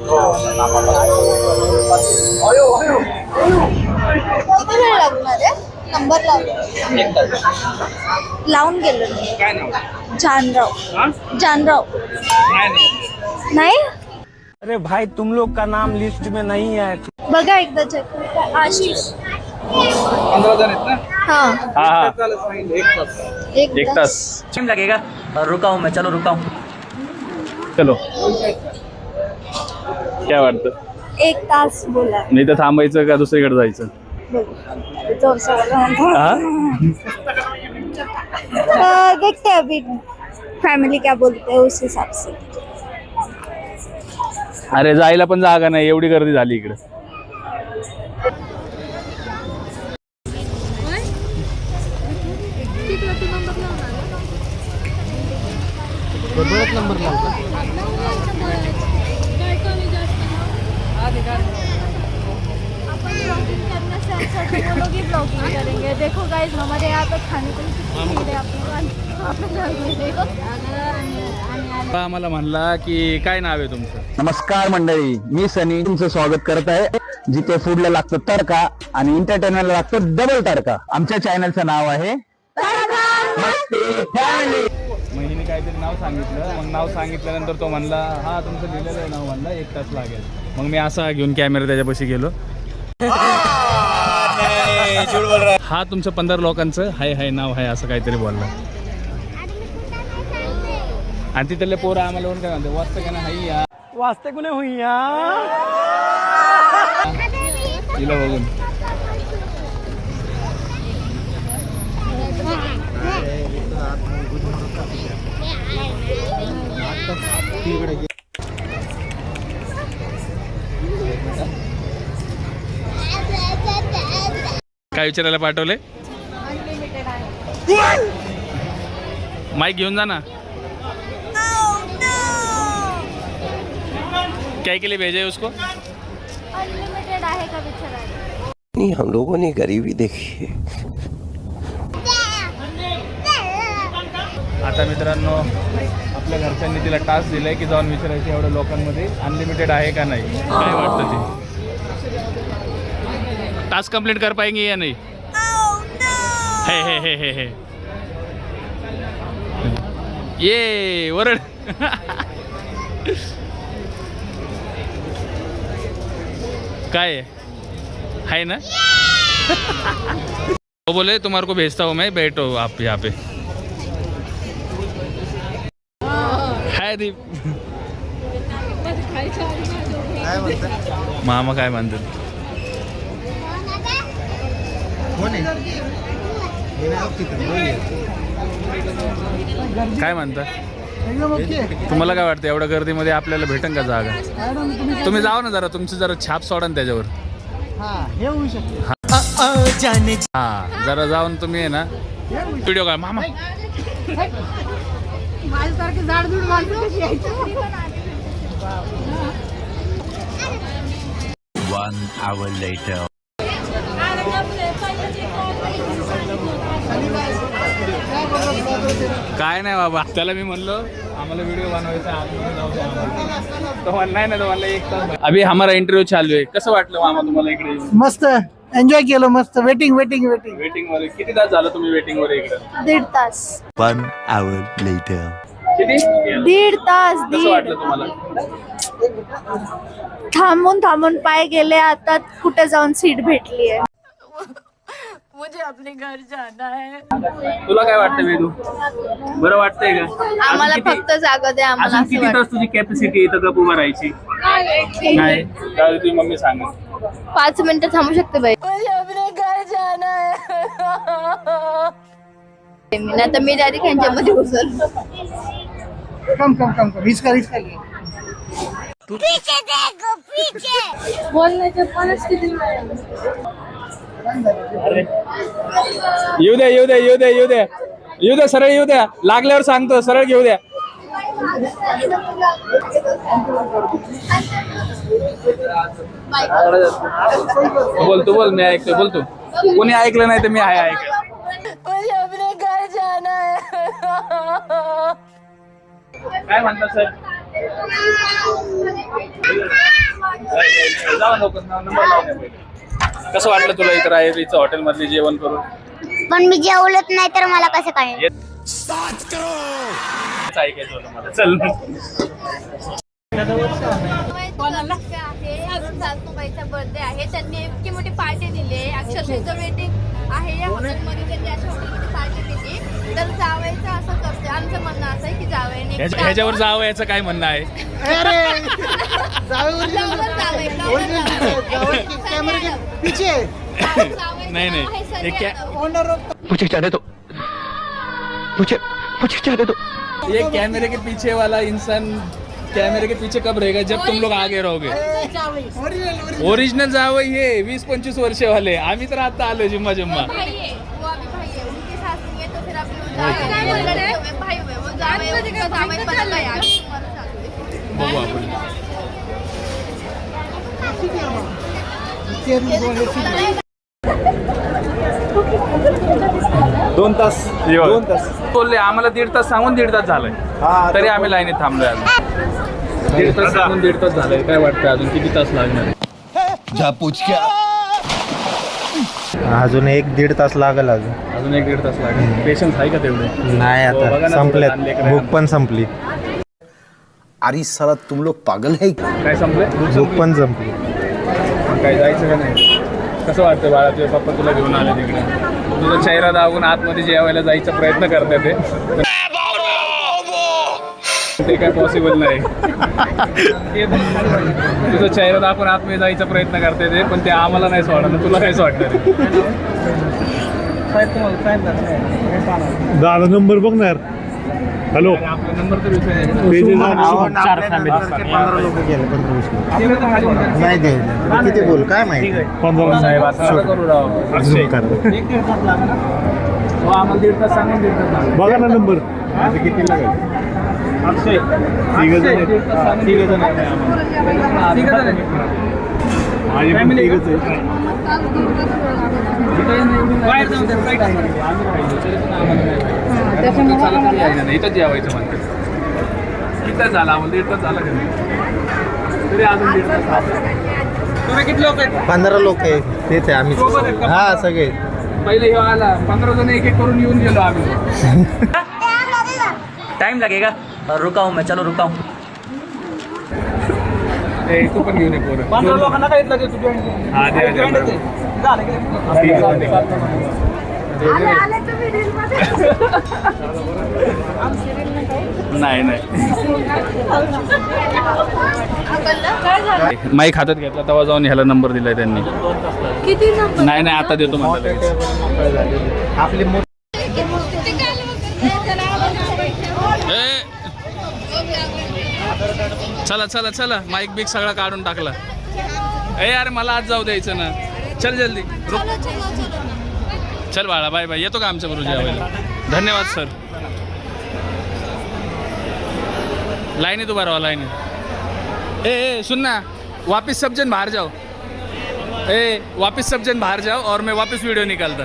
किती वेळ लागणार आहे? नंबर लावून गेलो काय नाव? जानराव. जानराव नाही. अरे भाई तुम लोग का नाम लिस्ट में नहीं है. बघा एकदा चेक. आशिष. 15 जण आहेत ना? हाँ हाँ चालेल, सांगितलं 1 तास. एक तास टाइम लगेगा. रुका हूँ मैं, चलो रुका हूँ. चलो काय वाटतं? 1 तास बोला. नाही तर थांबायचं का दुसरीकडे जायचं? देखते हैं अभी फैमिली क्या बोलते हैं उस हिसाब से. अरे जायला पण जागा नाही, एवढी गर्दी झाली इकडे. नंबर लावता. ब्लॉगिंग करेंगे. देखो गाइस हमारे यहाँ पे खाने को आम्हाला म्हणला की काय नाव आहे तुमचं? नमस्कार मंडळी, मी सनी तुमचं स्वागत करत आहे. जिथे फूडला लागतो तडका आणि एंटरटेनमेंटला लागतो डबल तडका. आमच्या चॅनलचं नाव आहे महिने काहीतरी नाव सांगितलं, मग नाव सांगितल्यानंतर तो म्हणला हा तुमचं लिहिलेलं आहे नाव, म्हणला 1 तास लागेल. मग मी असा घेऊन कॅमेरा त्याच्यापाशी गेलो. हा तुमचं 15 लोकांचं हाय हाय नाव आहे असं काहीतरी बोलला. आणि तिथले पोरं आम्हाला म्हणून काय म्हणते, वाचतं का ना हाई या वास्ते कोणी हुईया. तिला बघून काय विचारायला पाठवले? माईक घेऊन जा ना. क्या के लिए भेजा है उसको? अनलिमिटेड आहे का विचारायला? नहीं, हम लोगों ने गरीबी देखी है. आता मित्रांनो, आपल्या घरच्यांनी तिला टास्क दिलाय की जाऊन विचारायचं एवढ्या लोकांमध्ये अनलिमिटेड आहे का नाही. काय वाटतं ते टास्क कंप्लीट कर पाएंगे या नहीं? हे ये वरड. काय है ना. वो बोले तुम्हारे को भेजता हूँ मैं, बैठो आप यहाँ पे. हाय दीप. मामा काय म्हणतात? काय म्हणता तुम्हाला? काय वाटतं एवढ्या गर्दीमध्ये आपल्याला भेटन का जागा? तुम्ही जावा ना जरा, तुमची जरा छाप सोडा ना त्याच्यावर. हा जरा जाऊन तुम्ही आहे ना व्हिडिओ काय मामा. काय नाही बाबा, त्याला मी म्हणलो आम्हाला व्हिडिओ बनवायचा तो म्हणला नाही, तो म्हणला 1 तास. अभी हमारा इंटरव्यू चालू आहे. कसं वाटलं मामा तुम्हाला इकडे? मस्त एन्जॉय केलं. मस्त वेटिंग वेटिंग वेटिंग. वेटिंग वर किती तास झालं तुम्ही वेटिंग वर इकडे? 1.5 तास. 1 hour later. किती? 1.5 तास. कसं वाटलं तुम्हाला? थांबून थांबून पाय गेले. आता कुठे जाऊन सीट भेटली आहे. मुझे अपने घर जाना है. तुला काय वाटतं वेदू? बरं वाटतंय का? आम्हाला फक्त जागा द्या. आम्हाला अजून किती तास तुझी कॅपॅसिटी इथं गप उभं राहायची? नाही त्यावेळी तुझी मम्मी सांगा. 5 मिनिटं थांबू शकते बाई. मुझे अपने घर जाना है. नाही तर मी डायरेक्ट यांच्यामध्ये घुसल. कम कम कम कम. इसका पीछे देखो पीछे. बोलण्याचे पणच किती येऊ द्या येऊ द्या येऊ द्या येऊ द्या येऊ द्या, सरळ येऊ द्या. लागल्यावर सांगतो, सरळ घेऊ द्या. बोल तू बोल, मी ऐकतोय. बोल तू. कोणी ऐकलं नाही तर मी आहे ऐकलं. काय म्हणता सर? जाऊ नको, नंबर लावून ये पहिले. कसं वाटलं तुला इथं रायरीचं हॉटेल मधली जेवण करून? पण मी जेवलंच नाही तर मला कसं काय ऐकायचं होतं मला. चल सासूबाईचा बर्थडे आहे, त्यांनी इतकी मोठी पार्टी दिली आहे. अक्षरशः वेटिंग आहे या हॉटेलमध्ये, त्यांनी अशा हॉटेलमध्ये पार्टी दिली. तर जावयाचं असं करते, आमचं म्हणणं असं आहे की जावयाने ह्याच्यावर जावयाचं काय म्हणणं आहे? नहीं नहीं, ये क्या, मुझे जाने दो, मुझे जाने दो. ये कैमरे के पीछे वाला इंसान कैमरे के पीछे कब रहेगा? जब तुम लोग आगे रहोगे. ओरिजिनल जावई हे 20-25 वर्ष वाले. आम्ही तर आता आलो जिम्मा जिम्मा. भाई है, वो अभी भाई है, उनकी सासू है, तो फिर अभी वो भाई हुए, वो जावई उनका जावई पता है यार. बघू आपण. 2 तास बोलले आम्हाला 1.5 तास सांगून 1.5 तास झालाय, तरी आम्ही लाईनीत थांबलोय अजून. 1.5 तास सांगून 1.5 तास झालाय. काय वाटतं अजून किती तास लागणार? जा पूछ क्या. अजून 1-1.5 तास लागेल. अजून 1-1.5 तास लागेल. पेशन्स आहे का तेवढे? नाही बघा आता ना, संपलेत, लहान लेकरं भूक पण संपली. अरे साला तुम लोग पागल है. काय संपलंय? भूक पण संपली. काय जायचं का नाही? कसं वाटतं बाळा, तुझे पप्पा तुला घेऊन आले तिकडे? तुझा चेहरा दाबून आतमध्ये जेवायला जायचा प्रयत्न करते ते काय पॉसिबल नाही. तुझा चेहरा दाखवून आतमध्ये जायचा प्रयत्न करते ते, पण ते आम्हाला नाही सोडणार. तुला काय वाटणार? दादा नंबर बघणार. हॅलो, आपला नंबर तर विचार नाही द्यायला. किती बोल काय माहिती. 15 साहेब असं करू राव. हो, आम्हाला 1.5 तास सांगून 1.5 तास सांगा. बघा ना नंबर किती लागेल? अक्षय 1.5 तास सांगून 3 जण आहे आम्हाला. 3 जण आहे. फॅमिली आहे का? इथंच जेवायचं म्हणते. किती झाला आम्हाला? 1.5 तास झाला का नाही? तरी अजून 1.5 तास. तुम्ही किती लोक आहेत? 15 लोक आहे. तेच आहे आम्ही. सोबत आहेत का? हा सगळे. पहिले हे आला 15 जण एक एक करून येऊन गेलो आम्ही. टाइम लगेगा. रुका हूँ मैं, चलो रुका हूँ. तू पण घेऊन ये पोरं. 15 लोकांना काय इथलं ते तू join कर. हा, दे, दे, Join बरोबर. दे. झालं की? नाही नाही, माईक हातात घेतला तेव्हा जाऊन ह्याला नंबर दिलाय त्यांनी. किती नंबर? नाही नाही, आता देतो मला लगेच. आपली ए, चला चला चला, माईक बिक सगळा काढून टाकला. ए अरे मला आज जाऊ द्यायचं ना. चल जल्दी रुक. चल बाळा, बाय बाय. येतो का आमच्या बरोबर जेवायला? धन्यवाद सर. लाइनें दोबारा वाला लाइनें. ए सुन ना, वापस सब जन बाहर जाओ. वापस सब जन बाहर जाओ और मैं वापस वीडियो निकालता.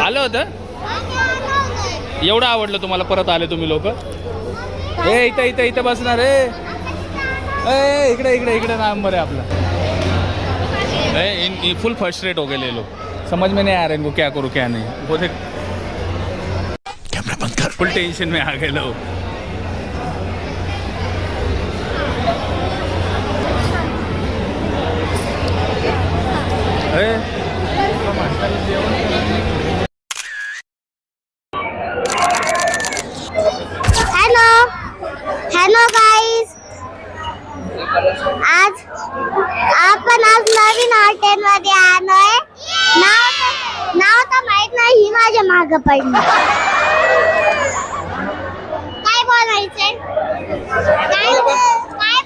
आलं होतं? एवढं आवडलं तुम्हाला? परत आले तुम्ही लोक? इथं इथं इथं बसणार. इकडे इकडे इकडे नंबर है आपला. फुल फ्रस्ट्रेट हो गए ये लोग. समझ में नहीं आ रहा इनको क्या करूँ क्या नहीं. वो देख, कैमरा बंद कर. फुल टेंशन में आ गए लोग. हॅलो गाईज, आज आपण नवीन हॉटेल मध्ये आलोय. नाव तर माहित नाही, ही माझ्या माग पडली. काय बोलायचंय? काय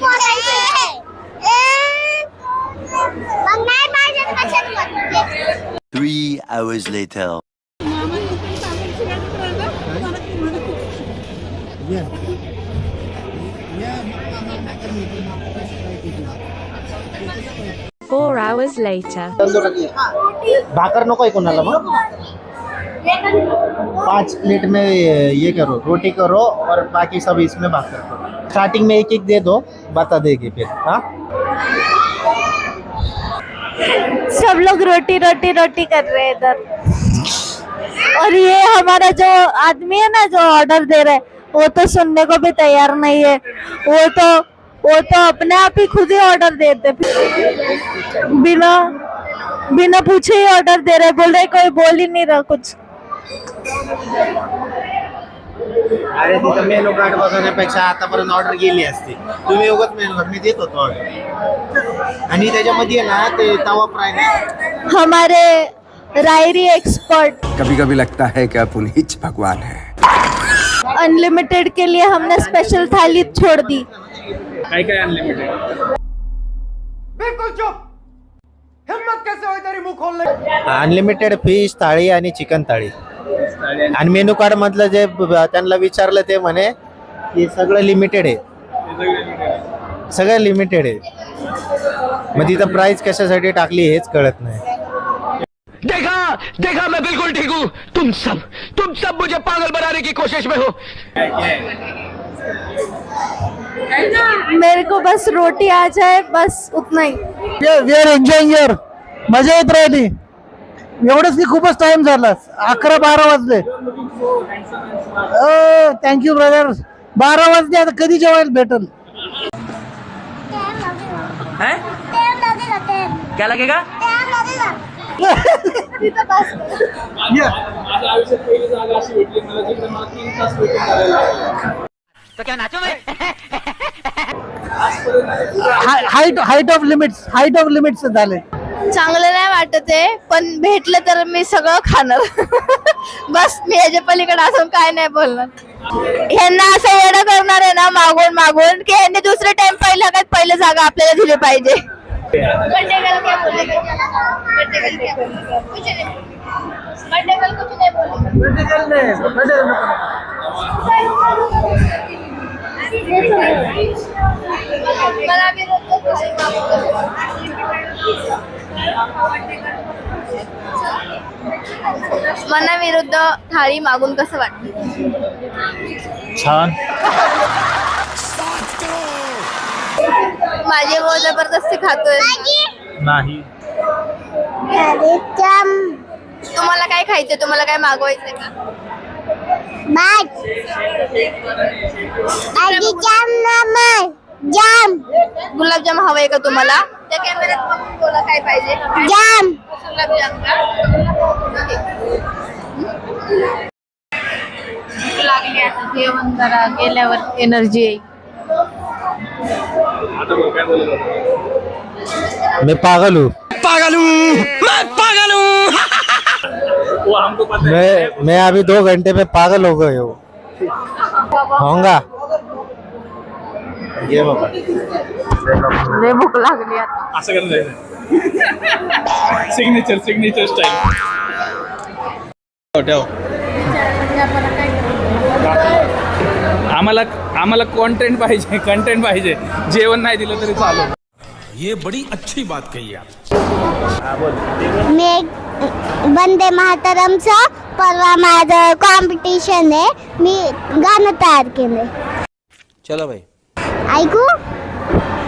बोलायचंय? मग नाही माझ्या कशात 3 hours later. Four hours later. भाकर नको आहे कोणाला मग? 5 प्लेट में ये करो, रोटी करो और बाकी सब इसमें बात करो। स्टार्टिंग में एक दे दो, बता देगी फिर। हाँ, सब लोग रोटी रोटी रोटी कर रहे हैं इधर, और ये हमारा जो आदमी है ना जो ऑर्डर दे रहा है वो तो सुनने को भी तैयार नहीं है। वो तो अपने आप ही खुद ही ऑर्डर देते, बिना पूछे ही ऑर्डर दे रहे, बोल रहे कोई बोल ही नहीं रहा कुछ। अरे तिथं मेनू कार्ड बघण्यापेक्षा आतापर्यंत ऑर्डर गेली असती। तुम्ही उगाच मेनू कार्ड, मी देत होतो ऑर्डर, आणि त्याच्यामध्ये ना ते तवा फ्राय नाही। हमारे रायरी एक्सपर्ट कभी कभी लगता है कि आप उन्हीं भगवान है। अनलिमिटेड के लिए हमने स्पेशल थाली छोड़ दी। काय काय अनलिमिटेड? अनलिमिटेड फिश थाळी आणि चिकन थाळी, आणि मेनू कार्ड मधलं जे त्यांना विचारलं ते म्हणे की सगळं लिमिटेड आहे, सगळं लिमिटेड आहे। मग तिथं प्राइस कशासाठी टाकली हेच कळत नाही। देखा मैं बिल्कुल ठीक हूँ। तुम सब मुझे पागल बनाने की कोशिश में हो। मेरे को बस रोटी आ जाए, बस उतना ही। वी आर एन्जॉयिंग हिअर, मजा येत राहिली एवढंच की खूपच टाइम झाला, 11-12 वाजले। थँक्यू ब्रदर, 12 वाजले, आता कधी जेवायला भेटल? हैं? क्या लगेगा? माझ्या आयुष्यात पहिली जागा अशी भेटली मला जिकडे मला 3 तास वेटिंग करायला लागलं. तो क्या नाचो मैं? हाईट ऑफ लिमिट्स झाले। चांगलं नाही वाटत आहे, पण भेटलं तर मी सगळं खाणार. बस मी याच्या पलीकडे असून काय नाही बोलणार. ह्यांना असं येणं करणार आहे ना मागून मागून की ह्यांनी दुसरे टाइम पहिलं जागा आपल्याला दिली पाहिजे. मनाविरुद्ध थाळी मागून कसं वाटतं? छान। माझी भाऊ जबरदस्ती खातोय. नाही, तुम्हाला काय खायचंय? तुम्हाला काय मागवायचंय का? जाम गुलाबजाम हवंय का तुम्हाला? त्या कॅमेऱ्यात बघून बोला काय पाहिजे. जाम गुलाबजाम का? लागली आता जेवण जरा गेल्यावर एनर्जी येईल. मैं पागल हूँ, वो हमको पता है. मैं अभी 2 घंटे में पागल हो गए हूँ, होगा। ये बाबा, लय भूक लागली आता. असं करत जायचं. Signature style. आम्हाला कंटेंट पाहिजे. जेवण नाही दिलं तरी चालेल. ये बड़ी अच्छी बात कही आप. मी वंदे मातरमचं परवा माझं कॉम्पिटिशन आहे, मी गाणं तयार केलंय. चलो भाई. ऐकू?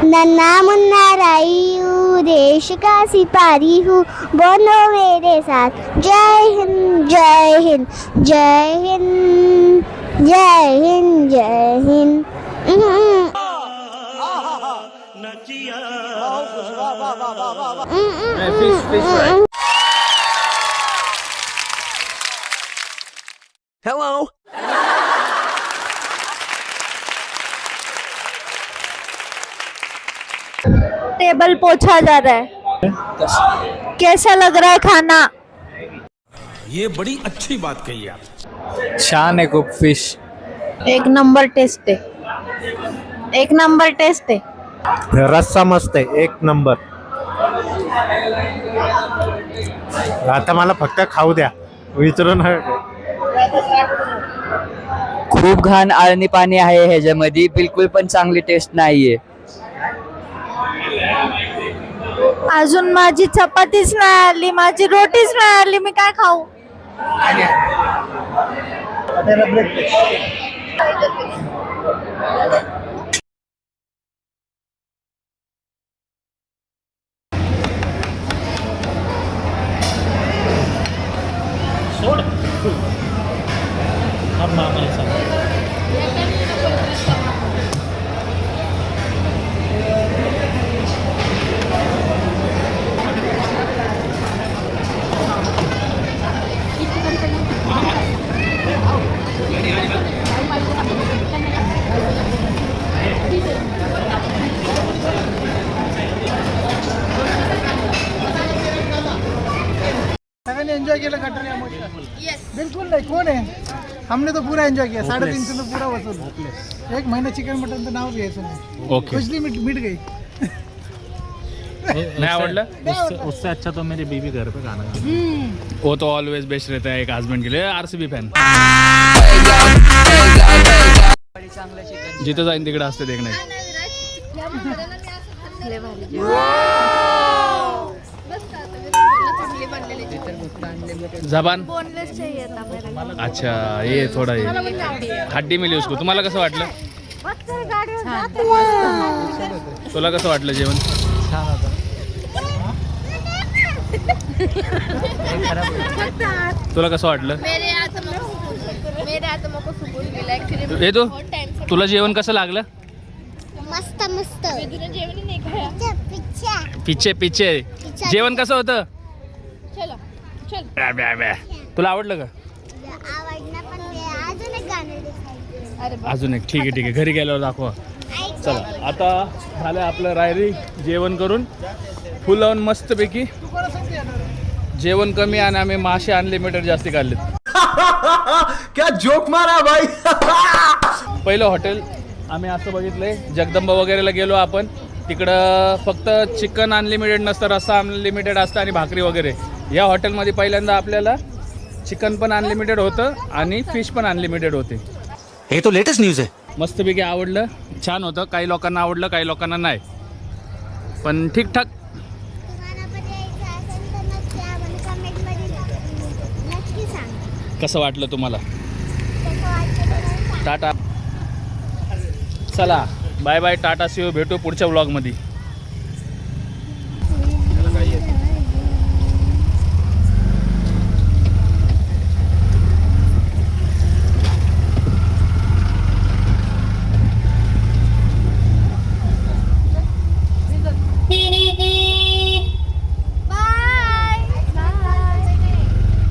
नन्ना मुन्ना रायू देश का सिपाही हूँ, बोलो मेरे साथ जय हिंद जय हिंद जय हिंद जय हिंद जय हिंद. Hello. टेबल पोछा जा रहा है, कैसा लग रहा है खाना? ये बड़ी अच्छी बात कही आप. छान आहे खूप फिश. एक नंबर टेस्ट आहे. एक नंबर टेस्ट आहे. रस्सा मस्त आहे, 1 नंबर. आता मला फक्त खाऊ द्या, विचारू नका. खूप घाण आळणी पाणी आहे ह्याच्यामध्ये, बिलकुल पण चांगली टेस्ट नाहीये. अजून माझी चपातीच नाही आली, माझी रोटीच नाही आली, मी काय खाऊ? सगळ्यांनी एन्जॉय केलं कटरी अमावस्या? बिलकुल नाही. कोण आहे? हमने तो पूरा एंजॉय किया. 350 में पूरा वसूल. एक महीना चिकन मटन तर नाव घ्यायचं नाही. ओके. कुछ मिट गई. नाही आवडलं? उससे अच्छा तो मेरी बीवी घर पे खाना खाती वो तो ऑलवेज बेस्ट रहता है एक हस्बैंड के लिए. आरसीबी फॅन जिथं जाईन तिकडे असते देख नाही. जबान बोनलेस चाहिए था मेरे को. अच्छा ये थोडा ये हड्डी मिली उसको. तुम्हाला कसं वाटलं? तुला कसं वाटलं जेवण? तुला कसं वाटलं? मेरे आत्मा को सुकून मिला एक्चुअली. ये तो तुला जेवण कसं लागलं? मस्त मस्त जेवण नाही खाया. पिच्छे पिच्छे जेवण कसं होतं? चलो चल. ब्या, ब्या, ब्या. तुला आवडलं का? आवडलं पण अजून एक गाणं दिसायचं. अरे अजून एक. ठीक आहे ठीक आहे घरी गेल्यावर दाखवा. चला आता झालं आपलं रायरी जेवण करून फुल लावून मस्तपैकी. जेवण कमी आणि आम्ही मासे अनलिमिटेड जास्ती काढलेत. क्या जोक मारा भाई. पहिलं हॉटेल आम्ही असं बघितलंय जगदंबा वगैरेला गेलो आपण. तिकडं फक्त चिकन अनलिमिटेड नसतं, रस्सा अनलिमिटेड असतं आणि भाकरी वगैरे. या हॉटेलमध्ये पहिल्यांदा आपल्याला चिकन पण अनलिमिटेड होतं आणि फिश पण अनलिमिटेड होते. हे तो लेटेस्ट न्यूज आहे. मस्तपैकी आवडलं. छान होतं. काही लोकांना आवडलं काही लोकांना नाही पण ठीकठाक. तुम्हाला पण यायचं असेल तर नक्की आम्हाला कमेंटमध्ये नक्की सांगा कसं वाटलं तुम्हाला? कसं वाटतं तुम्हाला. टाटा. चला bye bye. Tata see you. भेटू पुढच्या व्लॉगमध्ये.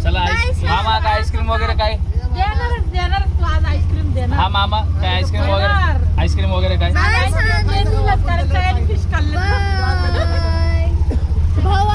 चला मामा काय आईस्क्रीम वगैरे काय? हा मामा काय आईस्क्रीम वगैरे? आईस्क्रीम वगैरे काय? भावा